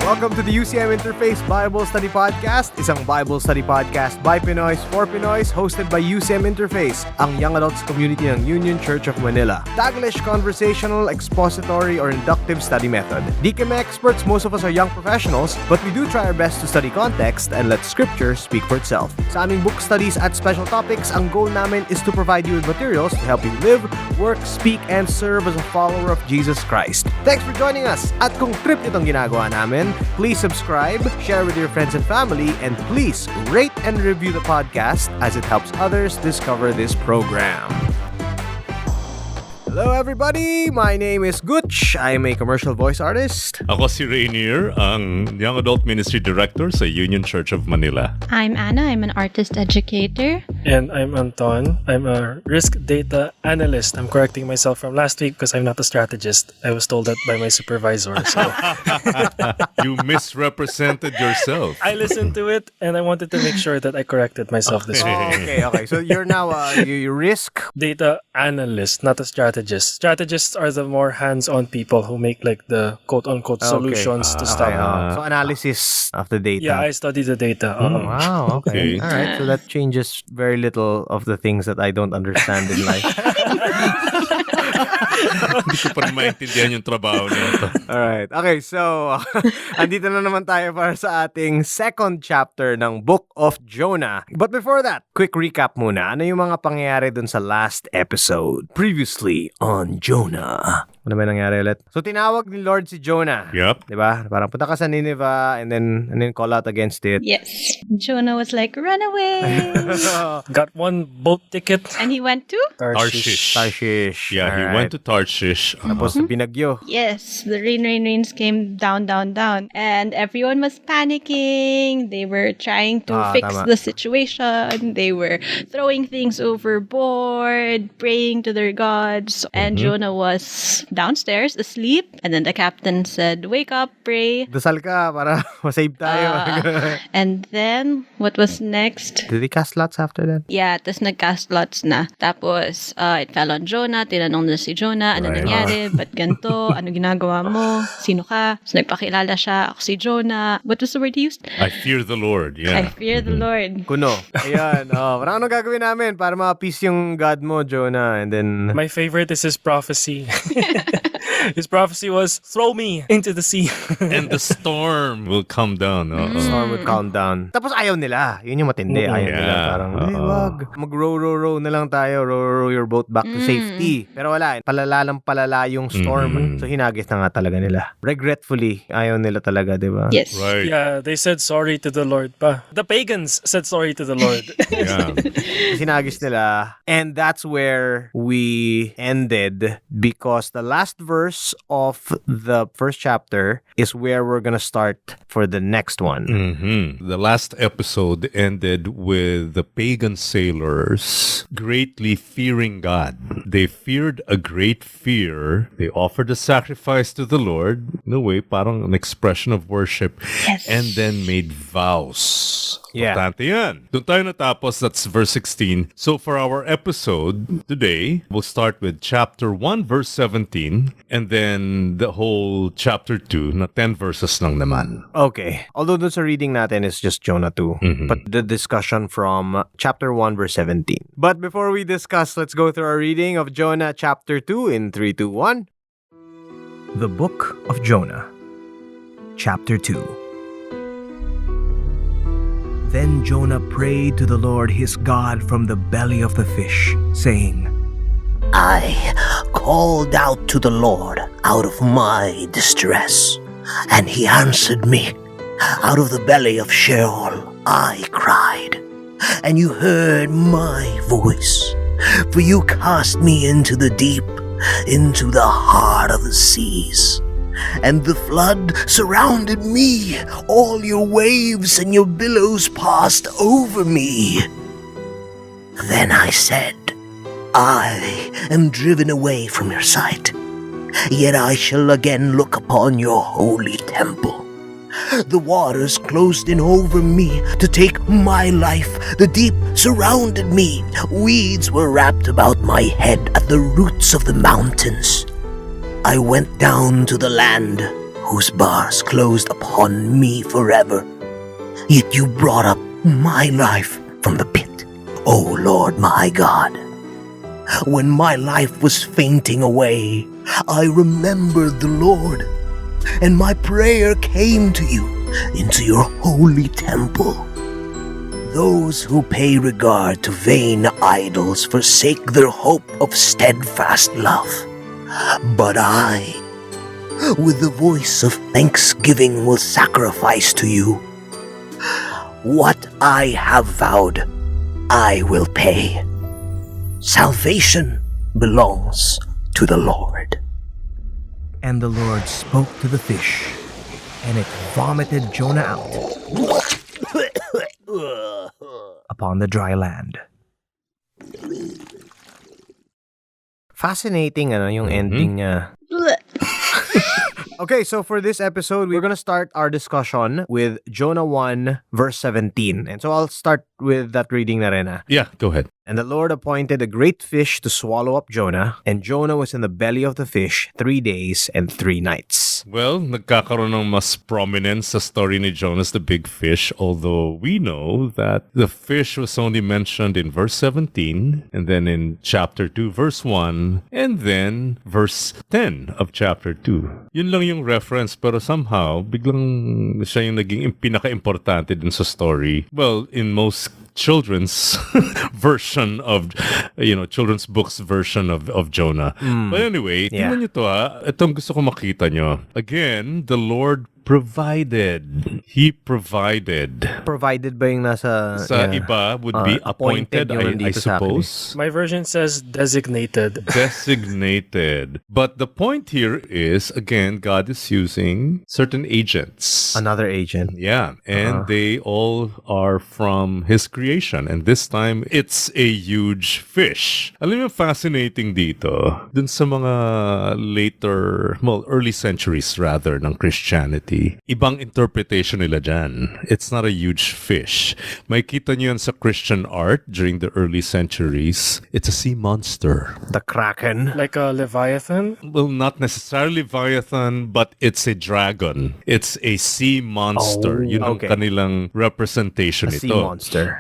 Welcome to the UCM Interface Bible Study Podcast, isang Bible study podcast by Pinoys for Pinoys, hosted by UCM Interface, ang young adults community ng Union Church of Manila. Taglish conversational, expository, or inductive study method. Di kami experts, most of us are young professionals, but we do try our best to study context and let Scripture speak for itself. Sa aming book studies at special topics, ang goal namin is to provide you with materials to help you live, work, speak, and serve as a follower of Jesus Christ. Thanks for joining us! At kung trip itong ginagawa namin, please subscribe, share with your friends and family, and please rate and review the podcast as it helps others discover this program. Hello everybody! My name is Gutch. I am a commercial voice artist. Ako si Rainier, ang Young Adult Ministry Director sa Union Church of Manila. I'm Anna. I'm an artist educator. And I'm Anton. I'm a risk data analyst. I'm correcting myself from last week because I'm not a strategist. I was told that by my supervisor. So You misrepresented yourself. I listened to it and I wanted to make sure that I corrected myself this week. Okay. So you're now you risk Data analyst, not a strategist. Strategists are the more hands-on people who make like the quote-unquote solutions to stuff. So analysis of the data. Yeah, I study the data. Wow, okay. Okay. All right. So that changes very little of the things that I don't understand in life. Hindi ko pa rin maintindihan yung trabaho nito. Alright. Okay, so andito na naman tayo para sa ating second chapter ng Book of Jonah. But before that, quick recap muna. Ano yung mga pangyayari dun sa last episode? Previously on Jonah. Ano ba nangyari ulit? So tinawag ni Lord si Jonah. Yep. Diba? Parang punta ka sa Nineveh and then call out against it. Yes. Jonah was like, run away. Got one boat ticket. And he went to? Tarshish. Yeah, he went to Tarshish. Tapos binagyo. Yes. The rains came down. And everyone was panicking. They were trying to fix tama. the situation. They were throwing things overboard, praying to their gods. And Jonah was downstairs asleep. And then the captain said, wake up, pray. Dasal ka para masave tayo. And then, what was next? Did they cast lots after that? Yeah, tapos nag-cast lots na. Tapos, it fell on Jonah. Tinanong na si Jonah, ano nangyari? Ba't ganito? Ano ginagawa mo? Sino ka? So, nagpakilala siya. Ako si Jonah. What was the word he used? I fear the Lord. Yeah. I fear the Lord. Kuno. Ayan. Parang ano gagawin namin para ma-appease yung God mo, Jonah? And then... My favorite is his prophecy. His prophecy was, throw me into the sea. And the storm will come down. The storm would calm down. Tapos ayaw nila. Yun yung matindi. Ayaw nila. Parang, wag. Mag-row na lang tayo. Row your boat back to safety. Pero wala. Palala yung storm. So hinagis na nga talaga nila. Regretfully, ayaw nila talaga, di ba? Yes. Right. Yeah, they said sorry to the Lord pa. The pagans said sorry to the Lord. Yeah. Hinagis nila. And that's where we ended because the last verse of the first chapter is where we're gonna start for the next one. The last episode ended with the pagan sailors greatly fearing God. They feared a great fear. They offered a sacrifice to the Lord, in a way, parang an expression of worship, Yes. and then made vows. Yeah. Importante yan. Doon tayo natapos, that's verse 16. So for our episode today, we'll start with chapter 1, verse 17, and then the whole chapter 2 na 10 verses lang naman. Okay. Although dun sa reading natin is just Jonah 2. But the discussion from chapter 1, verse 17. But before we discuss, let's go through our reading of Jonah chapter 2 in 3, 2, 1. The Book of Jonah, chapter 2. Then Jonah prayed to the Lord his God from the belly of the fish, saying, I called out to the Lord out of my distress, and he answered me. Out of the belly of Sheol I cried, and you heard my voice. For you cast me into the deep, into the heart of the seas. And the flood surrounded me. All your waves and your billows passed over me. Then I said, I am driven away from your sight. Yet I shall again look upon your holy temple. The waters closed in over me to take my life. The deep surrounded me. Weeds were wrapped about my head at the roots of the mountains. I went down to the land whose bars closed upon me forever. Yet you brought up my life from the pit, O Lord my God. When my life was fainting away, I remembered the Lord, and my prayer came to you into your holy temple. Those who pay regard to vain idols forsake their hope of steadfast love. But I, with the voice of thanksgiving, will sacrifice to you. What I have vowed, I will pay. Salvation belongs to the Lord. And the Lord spoke to the fish, and it vomited Jonah out upon the dry land. Fascinating yung ending niya. Okay, so for this episode, we're gonna start our discussion with Jonah 1, verse 17. And so I'll start with that reading na rin. Yeah, go ahead. And the Lord appointed a great fish to swallow up Jonah, and Jonah was in the belly of the fish 3 days and 3 nights. Well, nagkakaroon ng mas prominence sa story ni Jonas the big fish, although we know that the fish was only mentioned in verse 17, and then in chapter 2, verse 1, and then verse 10 of chapter 2. Yun lang yung reference, pero somehow, biglang siya yung naging pinaka-importante din sa story. Well, in most children's version of, children's books version of Jonah. But anyway, tingnan nyo to Itong gusto ko makita nyo. Again, the Lord provided. He provided. Provided ba yung nasa... Sa iba would be appointed, I suppose. My version says designated. Designated. But the point here is, again, God is using certain agents. Another agent. Yeah, and they all are from His creation. And this time, it's a huge fish. Alam mo, fascinating dito, dun sa mga early centuries rather, ng Christianity. Ibang interpretation nila dyan. It's not a huge fish. May kita nyo yan sa Christian art during the early centuries. It's a sea monster. The Kraken. Like a Leviathan? Well, not necessarily Leviathan, but it's a dragon. It's a sea monster. Yun ang kanilang representation a ito. Sea monster.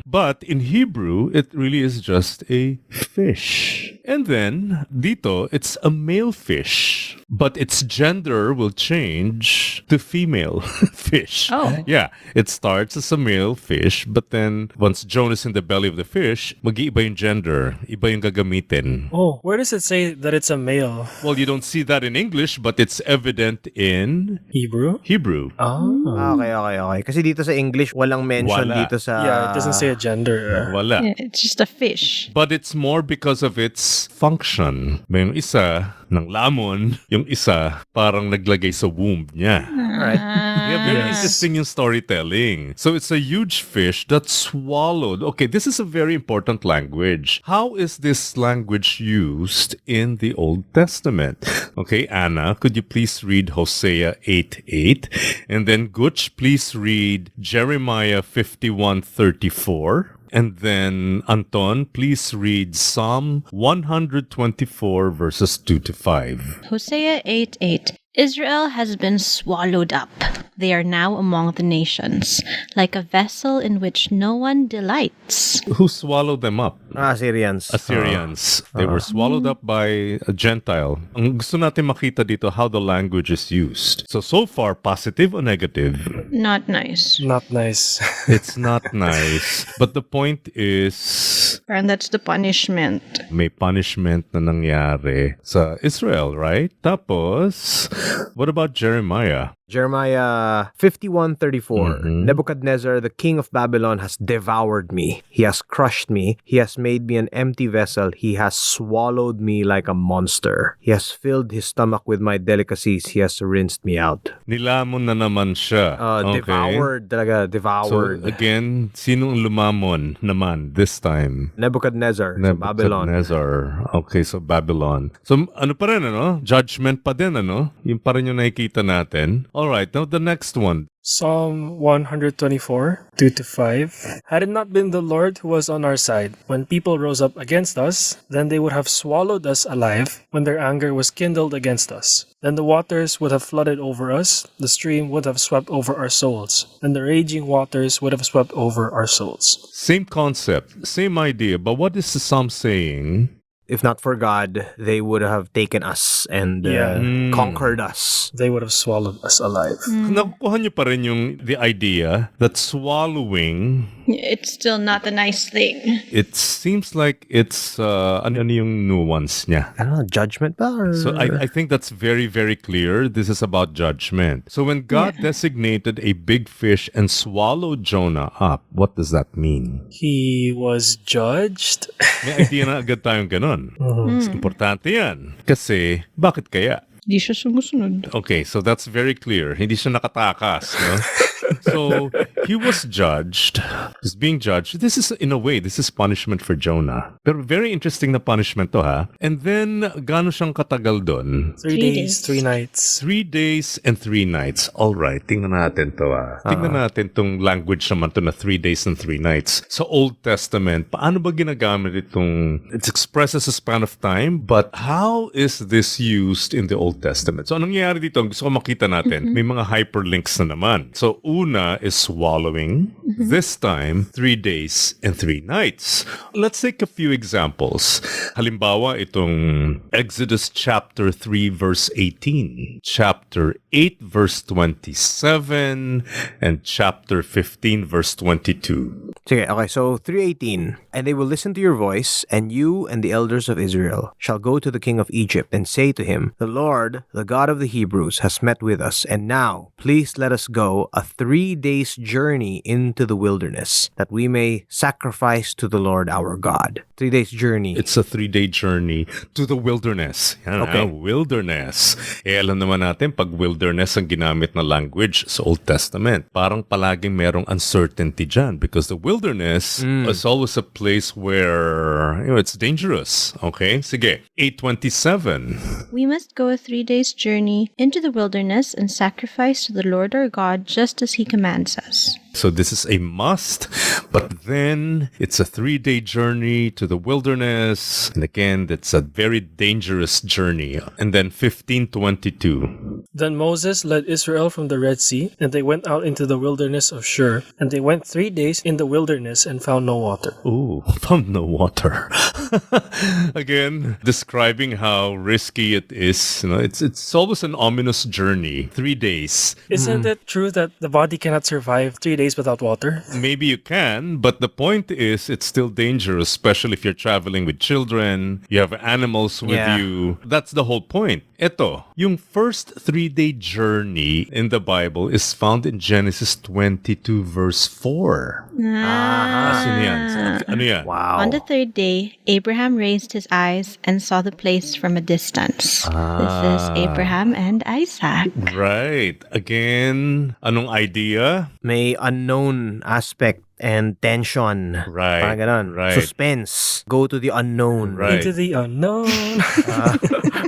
But in Hebrew, it really is just a fish. And then, dito, it's a male fish. But its gender will change to female fish. Oh. Yeah, it starts as a male fish, but then once Jonah's in the belly of the fish, mag-iiba yung gender, iba yung gagamitin. Oh, where does it say that it's a male? Well, you don't see that in English, but it's evident in Hebrew? Hebrew. Oh. Okay. Kasi dito sa English, walang mention Wala. dito sa... Yeah, it doesn't say a gender. Wala. Yeah, it's just a fish. But it's more because of its function. May yung isa ng lamon, yung isa parang naglagay sa womb niya. Right. Yeah, very interesting yung storytelling. So it's a huge fish that swallowed. Okay, this is a very important language. How is this language used in the Old Testament? Okay, Anna, could you please read Hosea 8:8? And then Gutch, please read Jeremiah 51:34. And then, Anton, please read Psalm 124, verses 2 to 5. Hosea 8:8. Israel has been swallowed up. They are now among the nations, like a vessel in which no one delights. Who swallowed them up? Assyrians. Assyrians. They were swallowed up by a Gentile. Ang gusto natin makita dito how the language is used. So far, positive or negative? Not nice. Not nice. It's not nice. But the point is, And that's the punishment. may punishment na nangyari sa Israel, right? Tapos, what about Jeremiah? Jeremiah 51:34. Nebuchadnezzar, the king of Babylon, has devoured me. He has crushed me. He has made me an empty vessel. He has swallowed me like a monster. He has filled his stomach with my delicacies. He has rinsed me out. Nilamon na naman siya. Okay. Devoured talaga. So, Devoured. again, sinong lumamon naman this time? Nebuchadnezzar. Sa Babylon. Nebuchadnezzar. Okay, so Babylon. So, ano pa rin, Judgment pa din, Yung pa rin yung nakikita natin. All right, now the next one. Psalm 124, 2-5. Had it not been the Lord who was on our side, when people rose up against us, then they would have swallowed us alive when their anger was kindled against us. Then the waters would have flooded over us, the stream would have swept over our souls, and the raging waters would have swept over our souls. Same concept, same idea, but what is the psalm saying? If not for God, they would have taken us and conquered us. They would have swallowed us alive. Nakukuha niyo pa rin yung the idea that swallowing, It's still not a nice thing. it seems like it's ano yung nuance niya. I don't know, judgment ba? Or... So I think that's very, very clear. This is about judgment. So when God designated a big fish and swallowed Jonah up, what does that mean? He was judged. May idea na agad tayong ganun. Importante yan. Kasi, bakit kaya? Di siya sumusunod. Okay, so that's very clear. Hindi siya nakatakas, no? So, he was judged. He's being judged. This is, in a way, this is punishment for Jonah. Pero very interesting na punishment to, ha? And then, gaano siyang katagal doon? 3 days, 3 nights. 3 days and 3 nights. All right, tingnan natin to. Tingnan natin tong language naman to na 3 days and 3 nights. Sa Old Testament, paano ba ginagamit itong, it's expressed as a span of time, but how is this used in the Old Testament? So, anong nangyayari dito? Gusto ko makita natin. May mga hyperlinks na naman. So, una is swallowing. This time, 3 days and 3 nights. Let's take a few examples. Halimbawa, itong Exodus chapter 3 verse 18, chapter 8 verse 27, and chapter 15 verse 22. Sige, okay, so 3:18. And they will listen to your voice, and you and the elders of Israel shall go to the king of Egypt and say to him, The Lord, the God of the Hebrews, has met with us, and now please let us go a 3 days journey into the wilderness, that we may sacrifice to the Lord our God. 3 days journey. It's a 3-day journey to the wilderness. Yan, Okay. Wilderness. Alam naman natin, pag wilderness ang ginamit na language sa Old Testament, parang palaging merong uncertainty dyan because the wilderness is always a place where, it's dangerous. Okay? Sige. 8:27. We must go a 3 days journey into the wilderness and sacrifice to the Lord our God just as he commands us. So this is a must, but then it's a 3-day journey to the wilderness. And again, that's a very dangerous journey. And then 15:22. Then Moses led Israel from the Red Sea, and they went out into the wilderness of Shur. And they went 3 days in the wilderness and found no water. Ooh, found no water. Again, describing how risky it is. It's always an ominous journey. 3 days. Isn't it true that the body cannot survive 3 days without water? Maybe you can, but the point is it's still dangerous, especially if you're traveling with children, you have animals with Yeah. you. That's the whole point. Ito, yung first 3-day journey in the Bible is found in Genesis 22 verse 4. Ano yan? Ano yan? Wow. On the third day, Abraham raised his eyes and saw the place from a distance. This is Abraham and Isaac. Right. Again, anong idea? May unknown aspect and tension. Right, Parang ganon. right. Suspense. Go to the unknown. Right. Into the unknown.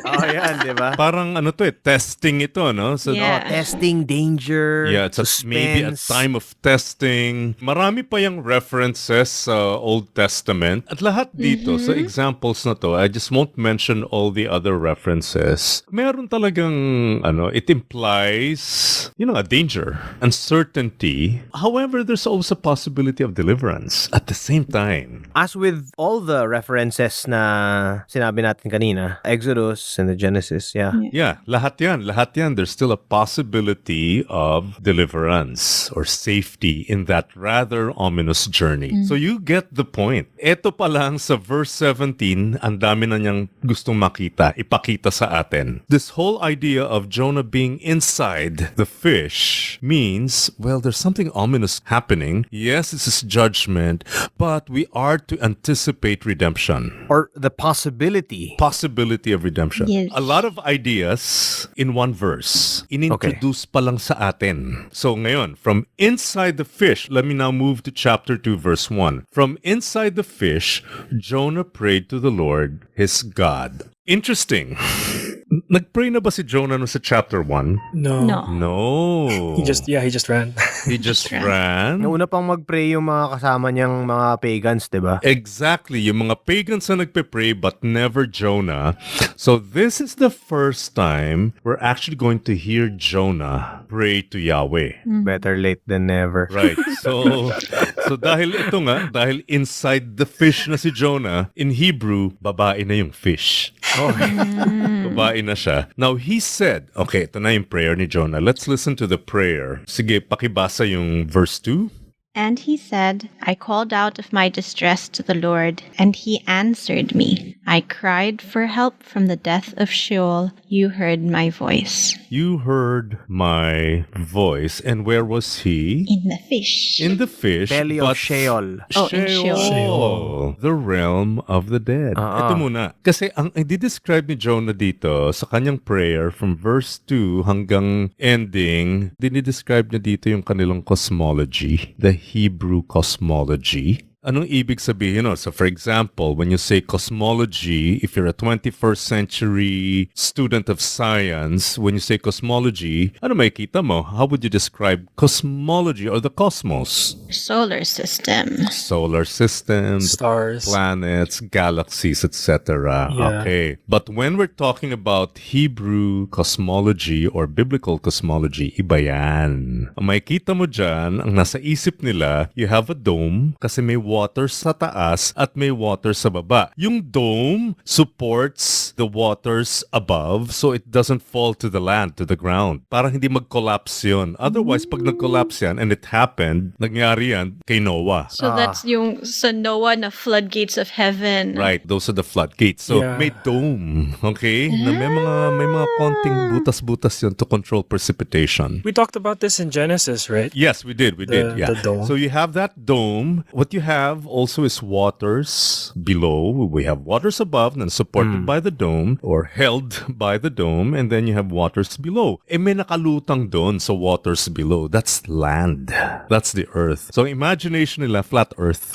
Oh, yan, di ba? Parang testing ito, no? So, Yeah. Testing, danger, yeah, it's maybe a suspense. time of testing. Marami pa yung references sa Old Testament. At lahat dito, sa examples na to, I just won't mention all the other references. Meron talagang, it implies, a danger, uncertainty. However, there's also a possibility of deliverance at the same time. As with all the references na sinabi natin kanina, Exodus and the Genesis, yeah. Yeah, lahat yan. There's still a possibility of deliverance or safety in that rather ominous journey. So you get the point. Ito pa lang sa verse 17, ang dami na niyang gustong ipakita sa atin. This whole idea of Jonah being inside the fish means, well, there's something ominous happening. Yes, this is judgment, but we are to anticipate redemption. Or the possibility. Possibility of redemption. Yes. A lot of ideas in one verse. Inintroduce pa lang sa atin. So ngayon, from inside the fish, let me now move to chapter 2, verse 1. From inside the fish, Jonah prayed to the Lord, his God. Interesting. Nagpray na ba si Jonah no sa chapter 1? No. No. He just ran. He just ran. Nauna pang mag-pray yung mga kasama niyang mga pagans, di ba? Exactly. Yung mga pagans na nagpe-pray but never Jonah. So this is the first time we're actually going to hear Jonah pray to Yahweh. Better late than never. Right. So dahil ito nga, dahil inside the fish na si Jonah, in Hebrew, babae na yung fish. Oh. Babae na siya. Now, he said, okay, ito na yung prayer ni Jonah. Let's listen to the prayer. Sige, pakibasa yung verse 2. And he said, I called out of my distress to the Lord, and he answered me. I cried for help from the depth of Sheol. You heard my voice. You heard my voice. And where was he? In the fish. In the fish. Belly but of Sheol. Oh, in Sheol. Sheol. The realm of the dead. Ito muna. Kasi ang i-describe ni Jonah dito sa kanyang prayer from verse 2 hanggang ending, dinidescribe niya dito yung kanilang cosmology. The Hebrew cosmology. Anong ibig sabihin nun? So for example, when you say cosmology, if you're a 21st century student of science, when you say cosmology, ano makikita mo? How would you describe cosmology or the cosmos? Solar system. Solar systems, Stars. planets, galaxies, etc. Yeah. Okay. But when we're talking about Hebrew cosmology or biblical cosmology, iba yan. Ang makikita mo dyan, ang nasa isip nila, you have a dome kasi may water sa taas at may water sa baba. Yung dome supports the waters above so it doesn't fall to the land, to the ground. Parang hindi mag-collapse yun. Otherwise, pag nag-collapse yan, and it happened, nangyari yan kay Noah. So that's yung sa Noah na floodgates of heaven. Right, those are the floodgates. So Yeah. may dome, okay? Na may mga konting butas-butas yun to control precipitation. We talked about this in Genesis, right? Yes, we did. Yeah. The dome. So you have that dome. What you have also is waters below. We have waters above and supported by the dome or held by the dome, and then you have waters below. May nakalutang doon sa waters below. That's land. That's the earth. So imagination nila, flat earth.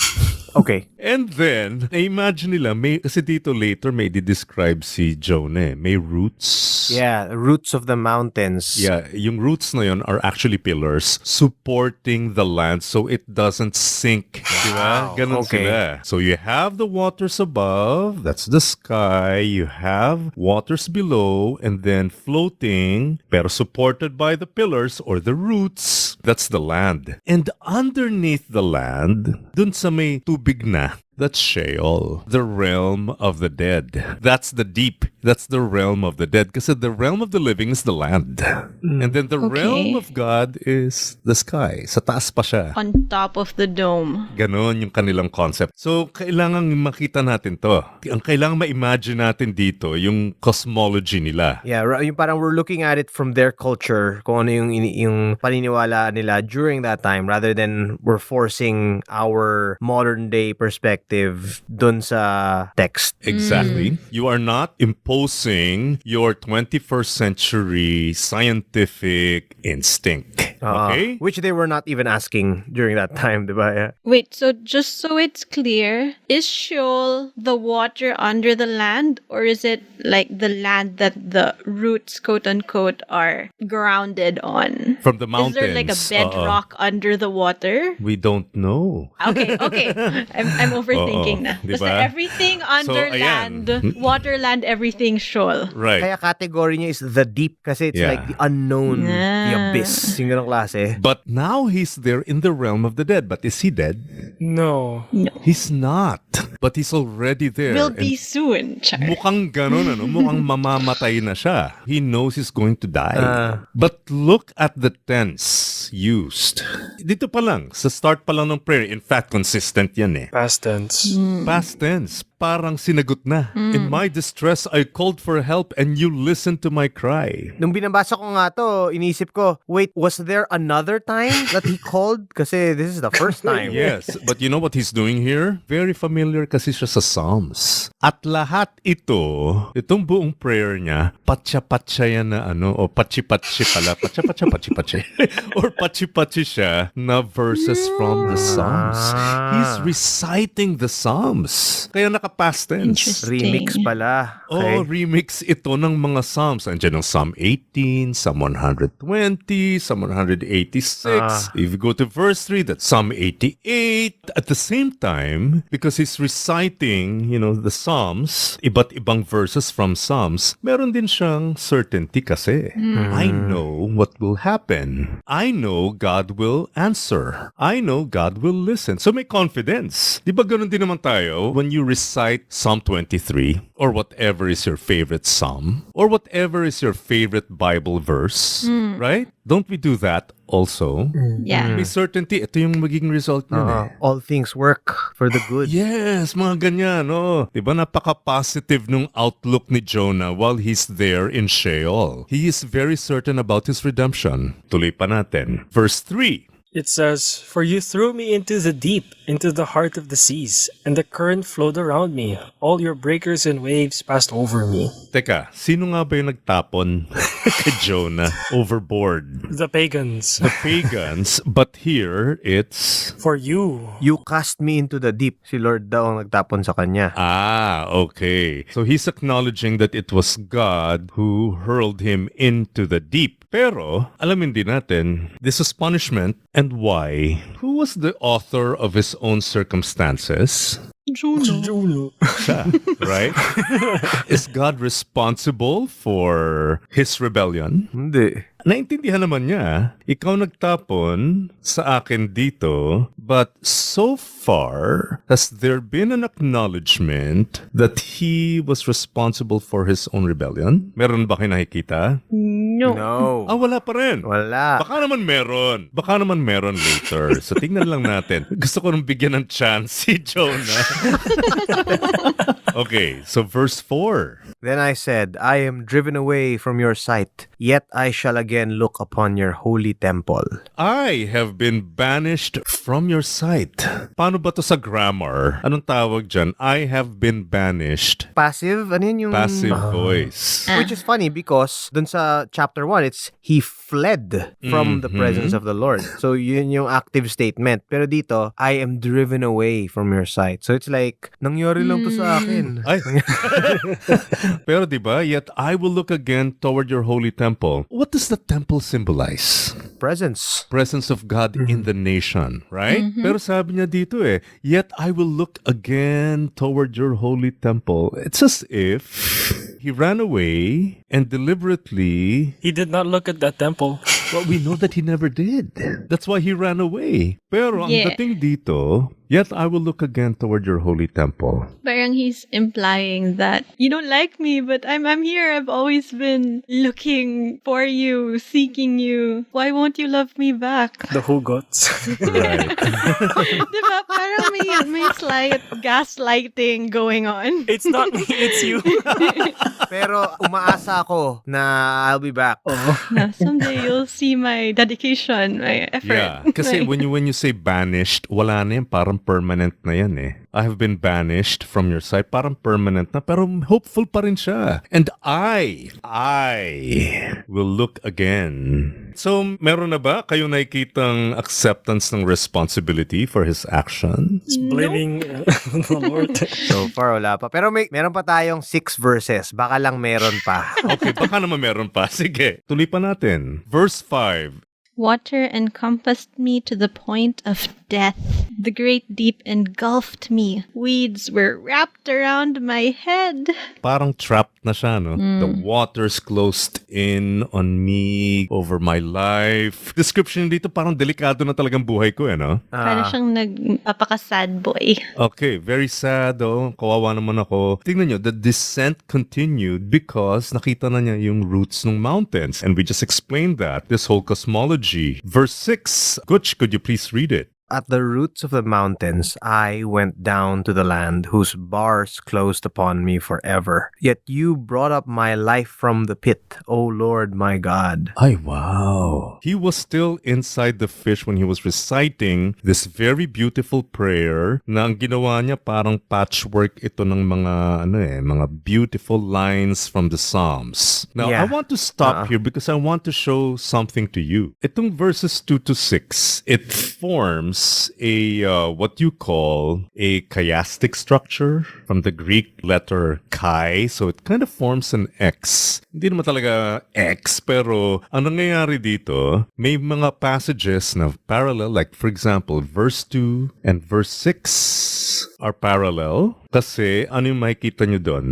Okay. And then, na-imagine nila, kasi dito later may describe si Jonah. May roots. Yeah, roots of the mountains. Yeah, yung roots na yun are actually pillars supporting the land so it doesn't sink. Diba? Ganun Okay. sila. So you have the waters above, that's the sky. You have waters below and then floating, pero supported by the pillars or the roots, that's the land. And underneath the land, dun sa may tubig na, that's Sheol, the realm of the dead. That's the deep. That's the realm of the dead. Kasi the realm of the living is the land. And then the realm of God is the sky. Sa taas pa siya. On top of the dome. Ganon yung kanilang concept. So, kailangan makita natin to. Ang kailangan ma-imagine natin dito, yung cosmology nila. Yeah, yung parang we're looking at it from their culture, kung ano yung paniniwala nila during that time, rather than we're forcing our modern day perspective dun sa text. Exactly. You are not imposing your 21st century scientific instinct. Okay? Which they were not even asking during that time, diba? Yeah. Wait, so just so it's clear, is Sheol the water under the land, or is it like the land that the roots, quote unquote, are grounded on? From the mountains. Is there like a bedrock under the water? We don't know. Okay. I'm overthinking na. Diba? Basta everything under ayan. land, water, land, everything Sheol. Right. Kaya category niya is the deep kasi it's Yeah. like the unknown, the Ah. abyss, yung ganong klase. But now he's there in the realm of the dead. But is he dead? No. He's not. But he's already there. Will And be soon, Char. mukhang ganon, ano? Mukhang mamamatay na siya. He knows he's going to die. But look at the tense used. Dito pa lang, sa start pa lang ng prayer. In fact, consistent yan eh. Past tense. Past tense. Parang sinagot na. In my distress, I called for help and you listened to my cry. Nung binabasa ko nga to, inisip ko, wait, was there there another time that he called? Kasi this is the first time. Yes, but you know what he's doing here? Very familiar kasi siya sa Psalms. At lahat itong buong prayer niya, patsa-patsa yan na o patsi-patsi pala, patsa-patsa, patsi-patsi. Or patsi-patsi siya na verses from the Psalms. He's reciting the Psalms. Kaya naka-past tense. Interesting. Remix pala. Oh, remix ito ng mga Psalms. Andiyan ang Psalm 18, Psalm 120, Psalm 186. If you go to verse 3, that's Psalm 88. At the same time, because he's reciting, the Psalms, iba't ibang verses from Psalms, meron din siyang certainty kasi. I know what will happen. I know God will answer. I know God will listen. So may confidence. Di ba ganun din naman tayo when you recite Psalm 23 or whatever is your favorite psalm or whatever is your favorite Bible verse, right? Don't we do that also? Yeah. May certainty, ito yung magiging result niya. All things work for the good. Yes, mga ganyan, Diba napaka-positive nung outlook ni Jonah while he's there in Sheol. He is very certain about his redemption. Tuloy pa natin. Verse 3. It says, "For you threw me into the deep, into the heart of the seas, and the current flowed around me. All your breakers and waves passed over me." Teka, sino nga ba yung nagtapon kay Jonah overboard? The pagans. The pagans, but here it's... For you. You cast me into the deep. Si Lord daw ang nagtapon sa kanya. Okay. So he's acknowledging that it was God who hurled him into the deep. Pero, alamin din natin, this was punishment and why? Who was the author of his own circumstances? Jonah. Siya, right? Is God responsible for his rebellion? Hindi. Naintindihan naman niya, ikaw nagtapon sa akin dito, but so far, has there been an acknowledgement that he was responsible for his own rebellion? Meron ba kayo nakikita? No. No. Wala pa rin. Wala. Baka naman meron. Baka naman meron later. So tingnan lang natin. Gusto ko nang bigyan ng chance si Jonah. Okay, so verse 4. Then I said, I am driven away from your sight, yet I shall again look upon your holy temple. I have been banished from your sight. Paano ba to sa grammar? Anong tawag dyan? I have been banished. Passive? Ano yun yung... Passive voice. Which is funny because dun sa chapter 1, it's he fled from the presence of the Lord. So yun yung active statement. Pero dito, I am driven away from your sight. So it's like, nangyari lang to sa akin. Ay. Pero diba, yet I will look again toward your holy temple. What does the temple symbolize? Presence. Presence of God in the nation, right? Pero sabi niya dito yet I will look again toward your holy temple. It's as if he ran away and deliberately... He did not look at that temple. Well, we know that he never did. That's why he ran away. Pero ang dating dito, yet I will look again toward your holy temple. Parang he's implying that you don't like me, but I'm here. I've always been looking for you, seeking you. Why won't you love me back? The hugots. Right. Diba? Parang may slight gaslighting going on. It's not me, it's you. Pero umaasa ako na I'll be back. Na someday you'll see my dedication, my effort. Yeah, kasi when you say banished, wala na yan, parang permanent na yan I have been banished from your sight, parang permanent na, pero hopeful pa rin siya. And I will look again. So, meron na ba kayo nakikitang acceptance ng responsibility for his actions? Blaming the Lord. So far, wala pa. Pero meron pa tayong 6 verses. Baka lang meron pa. Okay, baka naman meron pa. Sige, tuloy pa natin. Verse 5. Water encompassed me to the point of death. The great deep engulfed me. Weeds were wrapped around my head. Parang trapped na siya, no? The waters closed in on me over my life. Description dito, parang delikado na talagang buhay ko, no? Parang siyang nagpapaka-sad boy. Okay, very sad, kawawa naman ako. Tingnan nyo, the descent continued because nakita na niya yung roots ng mountains. And we just explained that, this whole cosmology. Verse 6, Gutch, could you please read it? At the roots of the mountains, I went down to the land whose bars closed upon me forever. Yet you brought up my life from the pit, O Lord my God. Ay, wow. He was still inside the fish when he was reciting this very beautiful prayer na ang ginawa niya parang patchwork ito ng mga beautiful lines from the Psalms. Now, I Yeah. want to stop here because I want to show something to you. Itong verses 2 to 6, it forms a what you call a chiastic structure from the Greek letter chi. So it kind of forms an X. Hindi naman talaga X, pero ang nangyayari dito, may mga passages na parallel, like for example, verse 2 and verse 6 are parallel. Kasi ano yung makikita nyo doon?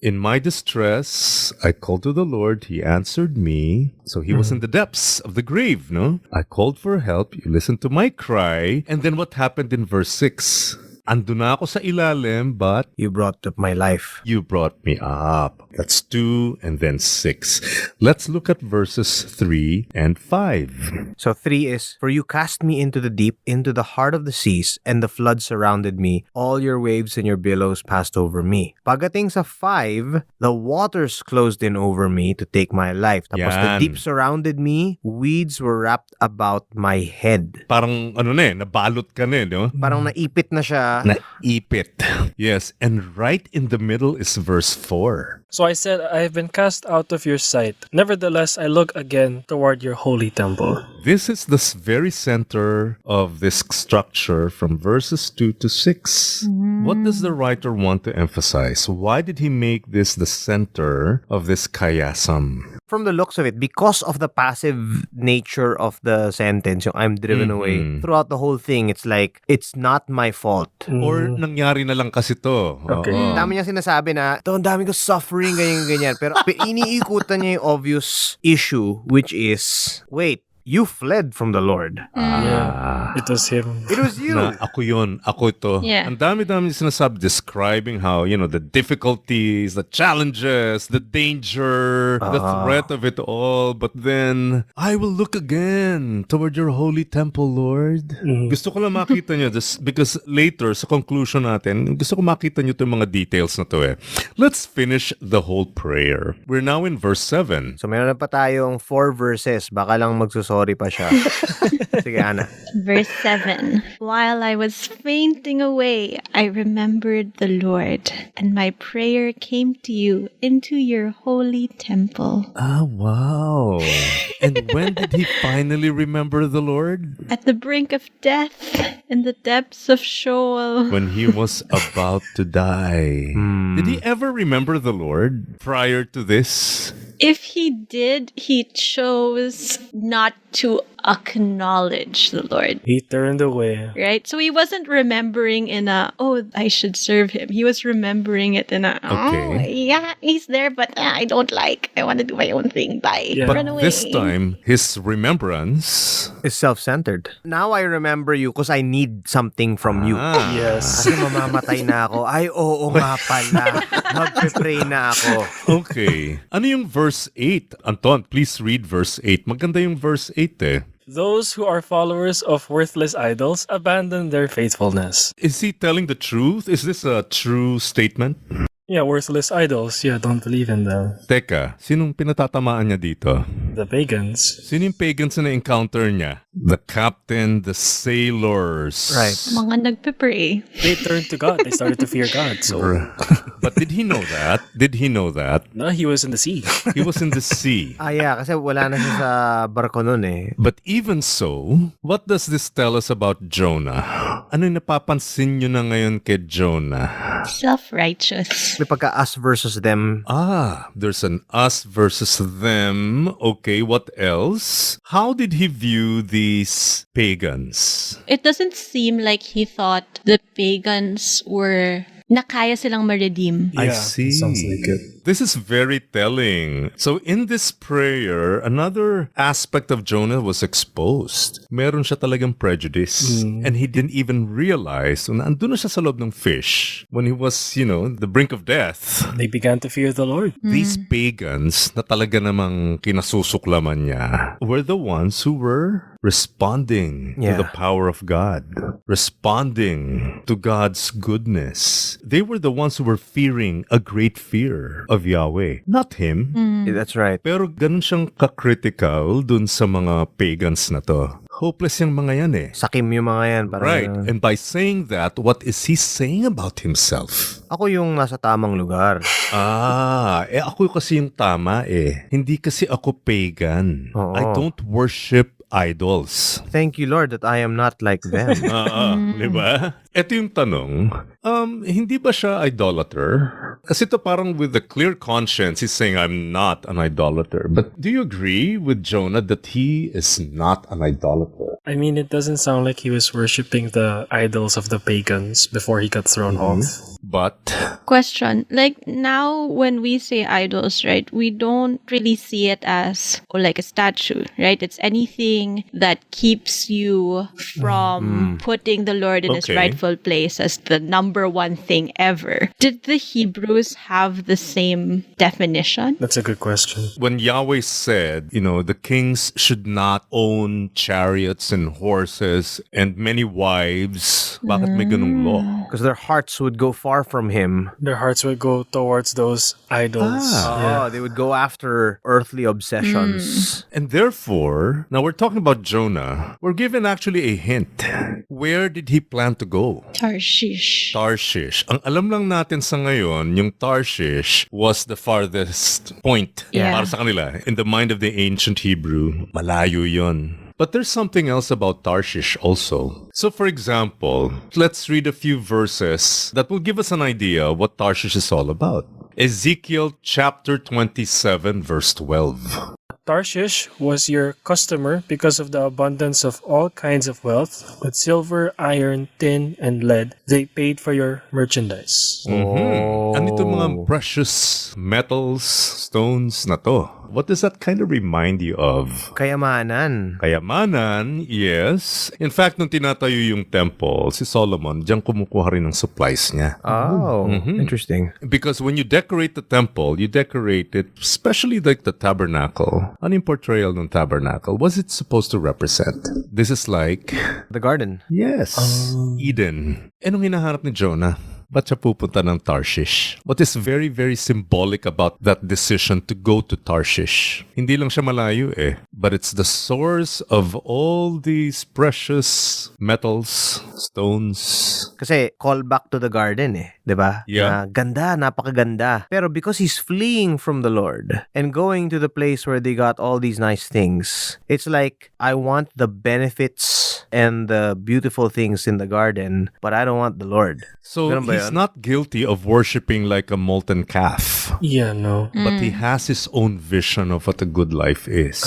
In my distress, I called to the Lord, He answered me. So He was in the depths of the grave, no? I called for help, You listened to my cry. And then what happened in verse 6? Andun na ako sa ilalim, but You brought up my life. You brought me up. That's 2 and then 6. Let's look at verses 3 and 5. So 3 is, For you cast me into the deep, into the heart of the seas, and the flood surrounded me. All your waves and your billows passed over me. Pagdating sa 5, the waters closed in over me to take my life. Tapos the Yan. deep surrounded me, weeds were wrapped about my head. Parang nabalot ka na, no? Parang naipit na siya. Naipit. Yes, and right in the middle is verse 4. So I said, I have been cast out of your sight. Nevertheless, I look again toward your holy temple. This is the very center of this structure from verses 2 to 6. What does the writer want to emphasize? Why did he make this the center of this chiasm? From the looks of it, because of the passive nature of the sentence, yung I'm driven away, throughout the whole thing, it's like, it's not my fault. Or nangyari na lang kasi to. Okay. Oo. Dami niya sinasabi na, ito, ang dami ko suffering, ganyan. Pero iniikutan niya yung obvious issue, which is, wait, you fled from the Lord. Yeah, it was him. It was you. Na ako yun, ako ito. Yeah. Ang dami-dami sinasabi describing how, the difficulties, the challenges, the danger, the threat of it all. But then, I will look again toward your holy temple, Lord. Gusto ko lang makita nyo, this, because later, sa conclusion natin, gusto ko makita nyo itong mga details na to eh. Let's finish the whole prayer. We're now in verse 7. So meron na pa tayong 4 verses. Baka lang magsusorry pa siya. Sige, Ana. Verse 7. While I was fainting away, I remembered the Lord, and my prayer came to you into your holy temple. Ah, wow. And when did he finally remember the Lord? At the brink of death, in the depths of Sheol. When he was about to die. Did he ever remember the Lord prior to this? If he did, he chose not to acknowledge the Lord. He turned away. Right? So he wasn't remembering in a, oh, I should serve him. He was remembering it in a, oh, Okay. yeah, he's there, but I don't like. I want to do my own thing. Bye. Yeah. Run But away. this time, his remembrance... Is self-centered. Now I remember you because I need something from you. Ah. Yes. Kasi mamamatay na ako. Ay, oo nga pala. Magpe-pray na ako. Okay. Ano yung verse 8? Anton, please read verse 8. Maganda yung verse 8 eh. Those who are followers of worthless idols abandon their faithfulness. Is he telling the truth? Is this a true statement? Yeah, worthless idols. Yeah, don't believe in them. Teka, sinong pinatatamaan niya dito? The pagans. Sino yung pagans na encounter niya? The captain, the sailors. Right. Mga nagpe-pray. They turned to God. They started to fear God. So, But did he know that? Did he know that? no, he was in the sea. He was in the sea. Ah, yeah. Kasi wala na siya sa barko nun eh. But even so, what does this tell us about Jonah? Ano yung napapansin nyo na ngayon kay Jonah? Self-righteous. May pagka us versus them. Ah, there's an us versus them. Okay, what else? How did he view these pagans? It doesn't seem like he thought the pagans were na kaya silang ma-redeem. I see. Sounds like it. This is very telling. So in this prayer, another aspect of Jonah was exposed. Meron siya talagang prejudice. And he didn't even realize na andun na siya sa loob ng fish when he was, the brink of death. They began to fear the Lord. These pagans na talaga namang kinasusuklaman niya were the ones who were responding to the power of God, responding to God's goodness. They were the ones who were fearing a great fear of Yahweh, not him. That's right. Pero ganun siyang ka-critical dun sa mga pagans na to. Hopeless yung mga yan eh. Sakim yung mga yan. Parang, Right. And by saying that, what is he saying about himself? Ako yung nasa tamang lugar. Ako kasi yung tama eh. Hindi kasi ako pagan. Oo. I don't worship idols. Thank you, Lord, that I am not like them. Diba? Ito yung tanong, hindi ba siya idolater? Kasi ito parang with a clear conscience, he's saying, I'm not an idolater. But do you agree with Jonah that he is not an idolater? I mean, it doesn't sound like he was worshipping the idols of the pagans before he got thrown off. But Question. Like now when we say idols, right, we don't really see it as like a statue, right? It's anything that keeps you from putting the Lord in his Okay. rightful place as the number one thing ever. Did the Hebrews have the same definition? That's a good question. when Yahweh said, the kings should not own chariots and horses and many wives, bakit may ganung law? Because their hearts would go far from him. Their hearts would go towards those idols. Oh, they would go after earthly obsessions. And therefore, now we're talking about Jonah. We're given actually a hint. Where did he plan to go? Tarshish. Tarshish. Ang alam lang natin sa ngayon, yung Tarshish was the farthest point Yeah. para sa kanila. In the mind of the ancient Hebrew, malayo yun. But there's something else about Tarshish also. So for example, let's read a few verses that will give us an idea of what Tarshish is all about. Ezekiel chapter 27 verse 12. Tarshish was your customer because of the abundance of all kinds of wealth. With silver, iron, tin, and lead, they paid for your merchandise. Ano itong mga precious metals, stones na to? What does that kind of remind you of? Kayamanan. Kayamanan, yes. In fact, nung tinatayo yung temple, si Solomon, diyan kumukuha rin ng supplies niya. Oh, interesting. Because when you decorate the temple, you decorate it, especially like the tabernacle. Ano yung portrayal ng tabernacle? What's it supposed to represent? This is like, The garden. yes, Eden. Anong hinahanap ni Jonah? Ba't siya pupunta ng Tarshish? What is very, very symbolic about that decision to go to Tarshish? Hindi lang siya malayo eh. But it's the source of all these precious metals, stones. Kasi call back to the garden eh. Diba? Yeah. Na ganda, napakaganda. Pero because he's fleeing from the Lord and going to the place where they got all these nice things, it's like, I want the benefits and the beautiful things in the garden, but I don't want the Lord. So Ganun ba he's yun? not guilty of worshiping like a molten calf. Yeah, no. But he has his own vision of what a good life is.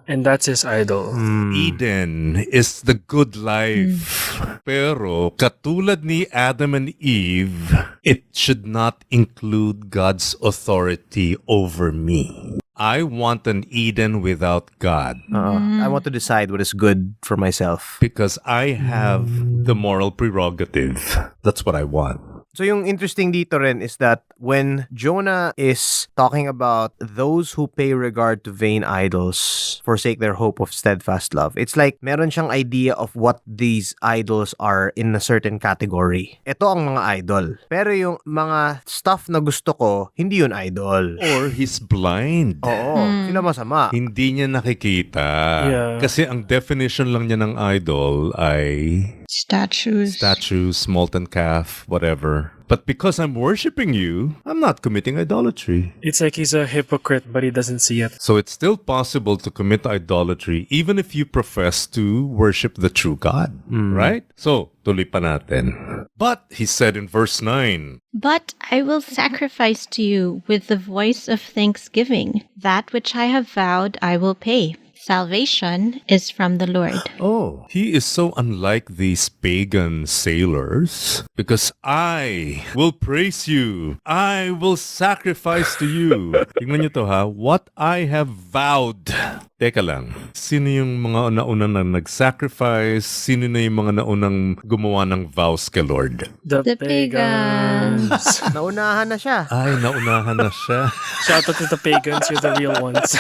And that's his idol. Eden is the good life. Pero katulad ni Adam and Eve, it should not include God's authority over me. I want an Eden without God I want to decide what is good for myself. because I have the moral prerogative. That's what I want. So yung interesting dito rin is that when Jonah is talking about those who pay regard to vain idols, forsake their hope of steadfast love, it's like meron siyang idea of what these idols are in a certain category. Ito ang mga idol. Pero yung mga stuff na gusto ko, hindi yun idol. Or he's blind. Oo, sila masama. Hindi niya nakikita. Yeah. Kasi ang definition lang niya ng idol ay Statues. statues, molten calf, whatever. But because I'm worshiping you, I'm not committing idolatry. It's like he's a hypocrite, but he doesn't see it. So it's still possible to commit idolatry even if you profess to worship the true God, right? So, tuloy pa natin. But, he said in verse 9, But I will sacrifice to you with the voice of thanksgiving. That which I have vowed I will pay. salvation is from the Lord. Oh, he is so unlike these pagan sailors because I will praise you. I will sacrifice to you. Tingnan niyo to ha. What I have vowed. Teka lang. Sino yung mga naunang na nag-sacrifice? Sino na yung mga naunang gumawa ng vows kay Lord? The pagans. Naunahan na siya. Ay, naunahan na siya. Shout out to the pagans, you're the real ones.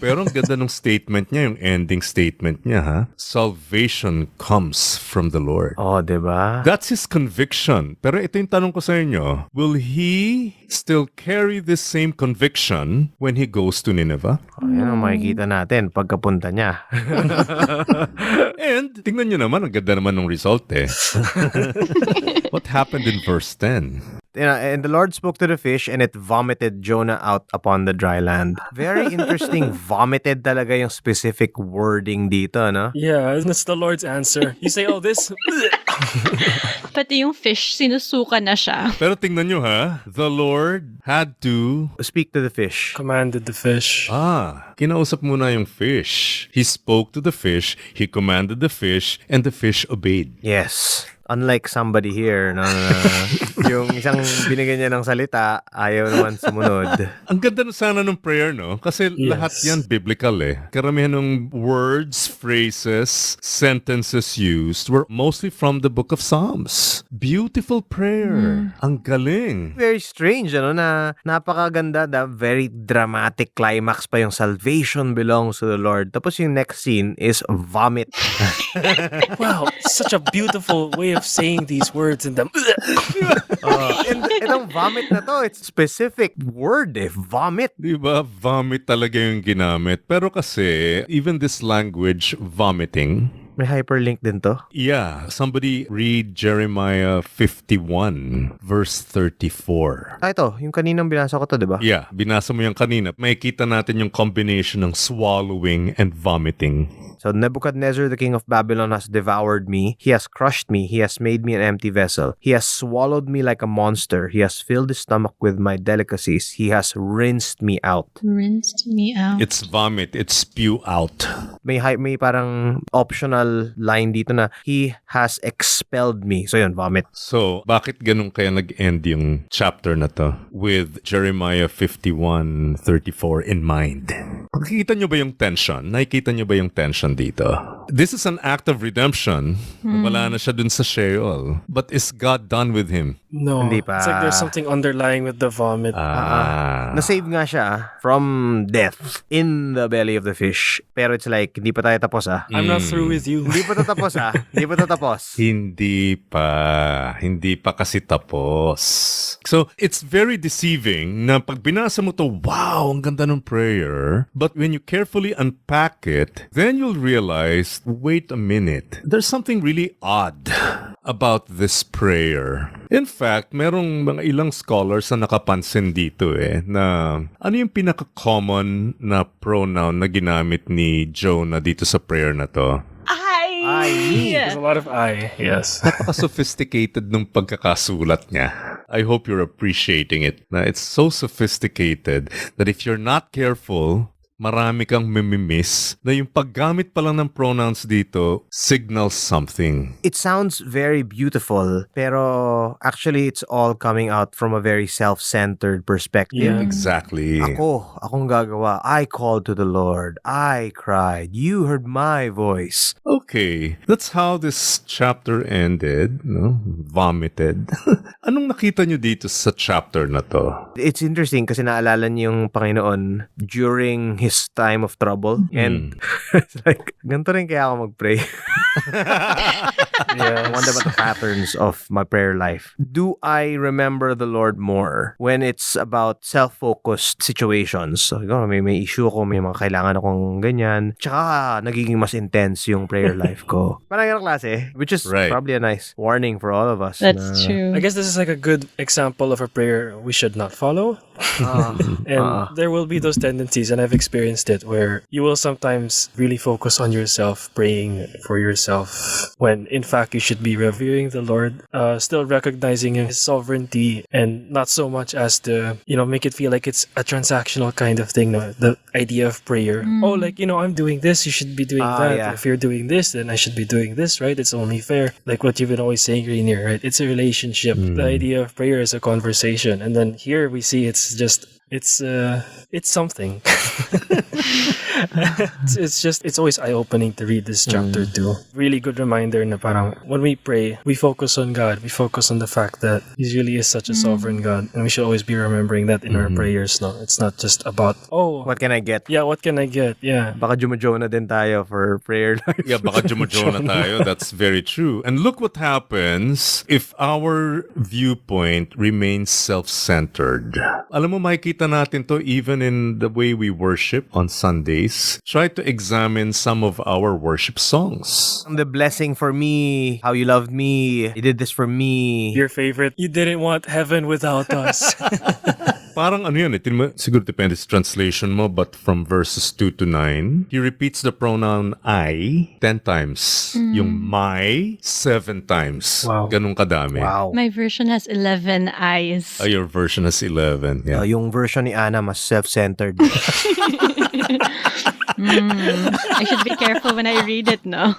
Pero ang ganda ng statement niya, yung ending statement niya ha. Salvation comes from the Lord. Oh, diba? That's his conviction. Pero ito yung tanong ko sa inyo. Will he still carry this same conviction when he goes to Nineveh? Oh, yan ang makikita natin pagkapunta niya. And tingnan nyo naman, ang ganda naman ng result eh. What happened in verse 10? And the Lord spoke to the fish and it vomited Jonah out upon the dry land. Very interesting. Vomited talaga yung specific wording dito, no? Yeah, that's the Lord's answer. You say, oh, this... Pati yung fish, sinusuka na siya. Pero tingnan nyo ha, the Lord had to... Speak to the fish. commanded the fish. Kinausap muna yung fish. He spoke to the fish, he commanded the fish, and the fish obeyed. Yes. Unlike somebody here na yung isang binigyan niya ng salita, ayaw naman sumunod. Ang ganda na sana ng prayer, no? Kasi Yes. lahat yan biblical eh. Karamihan ng words, phrases, sentences used were mostly from the book of Psalms. Beautiful prayer. Ang galing. Very strange, ano, na napakaganda, very dramatic climax pa yung salvation belongs to the Lord. Tapos yung next scene is vomit. Wow, such a beautiful way of saying these words in them. And itong vomit na to, it's specific word eh, vomit. Diba? Vomit talaga yung ginamit. Pero kasi, even this language, vomiting, May hyperlink din to. yeah, somebody read Jeremiah 51, verse 34. Ito, yung kaninang binasa ko to, di ba? Yeah, binasa mo yung kanina. Makikita natin yung combination ng swallowing and vomiting. So Nebuchadnezzar, the king of Babylon, has devoured me. He has crushed me. He has made me an empty vessel. He has swallowed me like a monster. He has filled his stomach with my delicacies. He has rinsed me out. Rinsed me out. It's vomit. It's spew out. May parang optional line dito na, he has expelled me. So yun, vomit. So, bakit ganun kaya nag-end yung chapter na to with Jeremiah 51:34 in mind? Nakikita nyo ba yung tension? Nakikita nyo ba yung tension dito? This is an act of redemption. Wala na siya dun sa Sheol. But is God done with him? No, Hindi pa. it's like there's something underlying with the vomit. Na-save nga siya from death in the belly of the fish. Pero it's like, hindi pa tayo tapos I'm not through with you. Hindi pa to tapos Hindi pa to tapos. Hindi pa kasi tapos. So, it's very deceiving na pag binasa mo to, wow, ang ganda ng prayer. But when you carefully unpack it, then you'll realize, wait a minute, there's something really odd about this prayer. In fact, merong mga ilang scholars na nakapansin dito na ano yung pinaka-common na pronoun na ginamit ni Jonah dito sa prayer na to? There's a lot of I, yes. Napaka-sophisticated ng pagkakasulat niya. I hope you're appreciating it. Na it's so sophisticated that if you're not careful, marami kang mamimiss na yung paggamit pa lang ng pronouns dito signals something. It sounds very beautiful, pero actually it's all coming out from a very self-centered perspective. Yeah. Exactly. Akong gagawa. I called to the Lord. I cried. You heard my voice. Okay, that's how this chapter ended, no? Vomited. Anong nakita nyo dito sa chapter na to? It's interesting kasi naalala niyo yung Panginoon during his time of trouble. And it's like, ganito rin kaya ako mag-pray. I wonder about the patterns of my prayer life. Do I remember the Lord more when it's about self-focused situations? So, may issue ako, may mga kailangan akong ganyan. Tsaka, nagiging mas intense yung prayer life ko. Parang ganang klase, which is probably a nice warning for all of us. That's true. I guess this is like a good example of a prayer we should not follow. And there will be those tendencies, and I've experienced experienced it where you will sometimes really focus on yourself, praying for yourself, when in fact you should be revering the Lord, still recognizing His sovereignty, and not so much as to, make it feel like it's a transactional kind of thing. No? The idea of prayer. Oh, like, I'm doing this, you should be doing that. Yeah. If you're doing this, then I should be doing this, right? It's only fair. Like what you've been always saying, Rainier, right? It's a relationship. The idea of prayer is a conversation. And then here we see it's something. it's always eye-opening to read this chapter too. Really good reminder na parang when we pray, we focus on God. We focus on the fact that He really is such a sovereign God, and we should always be remembering that in our prayers. No, it's not just about What can I get? Yeah, what can I get? Yeah. Baka Jonah din tayo for prayer life. Yeah, baka Jonah tayo. That's very true. And look what happens if our viewpoint remains self-centered. Alam mo, makikita natin to even in the way we worship on Sundays. Try to examine some of our worship songs. The blessing for me, how you loved me, you did this for me. Your favorite, you didn't want heaven without us. Parang ano yan eh, siguro depende sa translation mo, but from verses 2 to 9, he repeats the pronoun I 10 times. Yung my 7 times. Wow. Ganun kadami. Wow. My version has 11 eyes. Your version has 11. Yeah. Yung version ni Ana mas self-centered. I should be careful when I read it, no?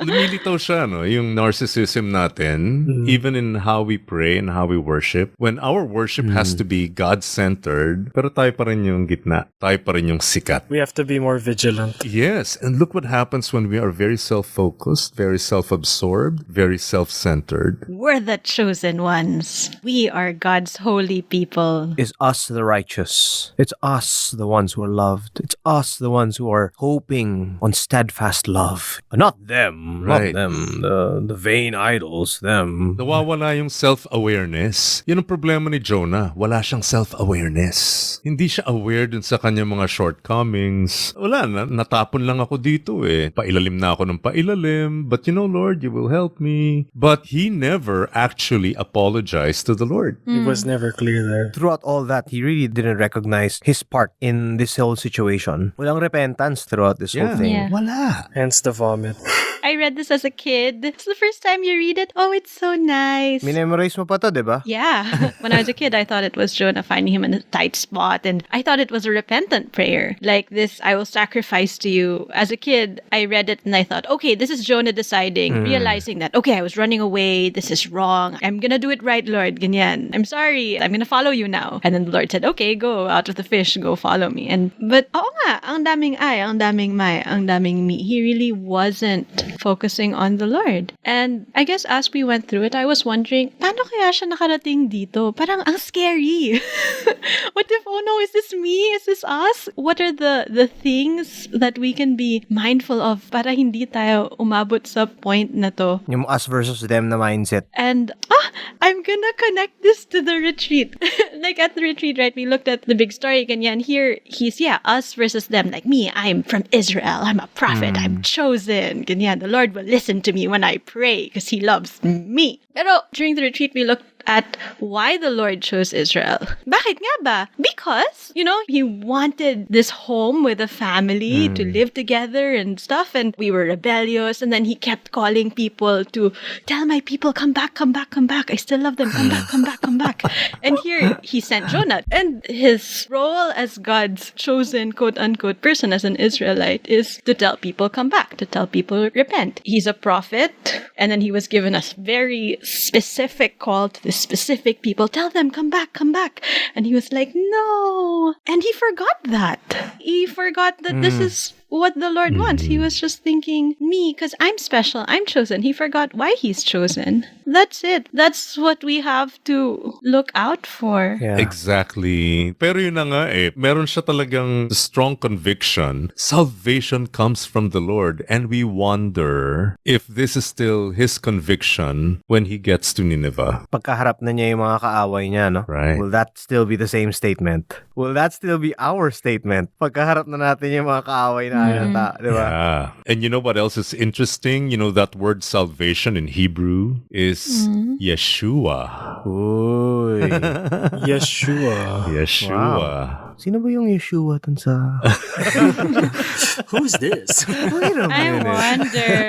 Lumilitaw siya, no? Yung narcissism natin, even in how we pray and how we worship. When our worship has to be God-centered, pero tayo pa rin yung gitna. Tayo pa rin yung sikat. We have to be more vigilant. Yes, and look what happens when we are very self-focused, very self-absorbed, very self-centered. We're the chosen ones. We are God's holy people. It's us the righteous. It's us the ones who are loved. It's us the ones who are hoping on steadfast love. Not them. Right. Not them. The vain idols. Them. Nawawala yung self-awareness. Yun ang problema ni Jonah. Wala siyang self-awareness. Hindi siya aware dun sa kanyang mga shortcomings. Wala na. Natapon lang ako dito eh. Pailalim na ako ng pailalim. But Lord, you will help me. But he never actually apologized to the Lord. It was never clear there. Throughout all that, he really didn't recognize his part in this whole situation. Walang repentance throughout this whole thing. Yeah. Wala. Hence the vomit. I read this as a kid. It's the first time you read it. Oh, it's so nice. Minemorize mo pa to, di ba? Yeah. When I was a kid, I thought it was Jonah finding him in a tight spot. And I thought it was a repentant prayer. Like this, I will sacrifice to you. As a kid, I read it and I thought, okay, this is Jonah deciding, realizing that, okay, I was running away. This is wrong. I'm going to do it right, Lord. Ganyan. I'm sorry. I'm going to follow you now. And then the Lord said, okay, go out of the fish. Go follow me. But, oo nga, ang daming I, ang daming my, ang daming me. He really wasn't focusing on the Lord. And I guess as we went through it, I was wondering, paano kaya siya nakarating dito? Parang ang scary. What if, oh no, is this me? Is this us? What are the things that we can be mindful of para hindi tayo umabot sa point na to? Yung us versus them na mindset. And, I'm gonna connect this to the retreat. Like at the retreat, right, we looked at the big story, ganyan. Here, he's, us versus them. Like me, I'm from Israel. I'm a prophet. I'm chosen. Ganyan. The Lord will listen to me when I pray because He loves me. Pero during the retreat, we looked at why the Lord chose Israel. Bakit nga ba? Because, He wanted this home with a family to live together and stuff, and we were rebellious, and then He kept calling people to tell my people, come back, come back, come back. I still love them. Come back, come back, come back. And here, He sent Jonah. And his role as God's chosen, quote-unquote, person as an Israelite is to tell people, come back, to tell people, repent. He's a prophet, and then He was given a very specific call to this specific people, tell them, come back, come back. And He was like, no. And He forgot that. He forgot that this is what the Lord wants. He was just thinking, me, because I'm special, I'm chosen. He forgot why He's chosen. That's it. That's what we have to look out for. Yeah. Exactly. Pero yun na nga meron siya talagang strong conviction. Salvation comes from the Lord, and we wonder if this is still his conviction when he gets to Nineveh. Pagkaharap na niya yung mga kaaway niya, no? Right. Will that still be the same statement? Will that still be our statement? Pagkaharap na natin yung mga kaaway na di ba? Yeah. And you know what else is interesting? That word salvation in Hebrew is Yeshua. Uy. Yeshua. Yeshua. Wow. Sino ba yung Yeshua dun sa... Who's this? Wait a I minute. wonder.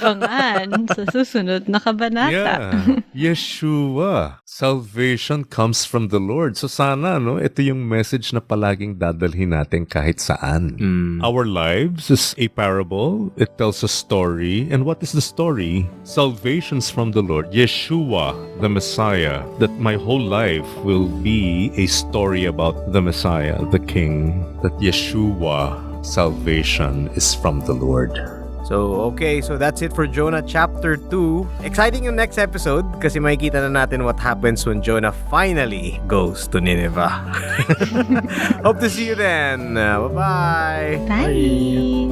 Abangan sa susunod na kabanata. Yeah. Yeshua. Salvation comes from the Lord. So sana, no, ito yung message na palaging dadalhin natin kahit saan. Our lives is a parable. It tells a story. And what is the story? Salvation's from the Lord. Yeshua, the Messiah. That my whole life will be a story about the Messiah, the King. That Yeshua, salvation is from the Lord. So, okay. So, that's it for Jonah chapter 2. Exciting yung next episode kasi makikita na natin what happens when Jonah finally goes to Nineveh. Hope to see you then. Bye-bye. Bye.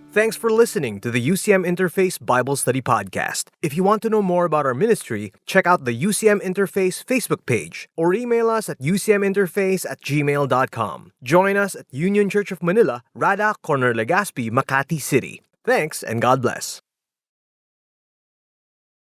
Thanks for listening to the UCM Interface Bible Study Podcast. If you want to know more about our ministry, check out the UCM Interface Facebook page or email us at ucminterface@gmail.com. Join us at Union Church of Manila, Rada, Corner Legazpi, Makati City. Thanks and God bless.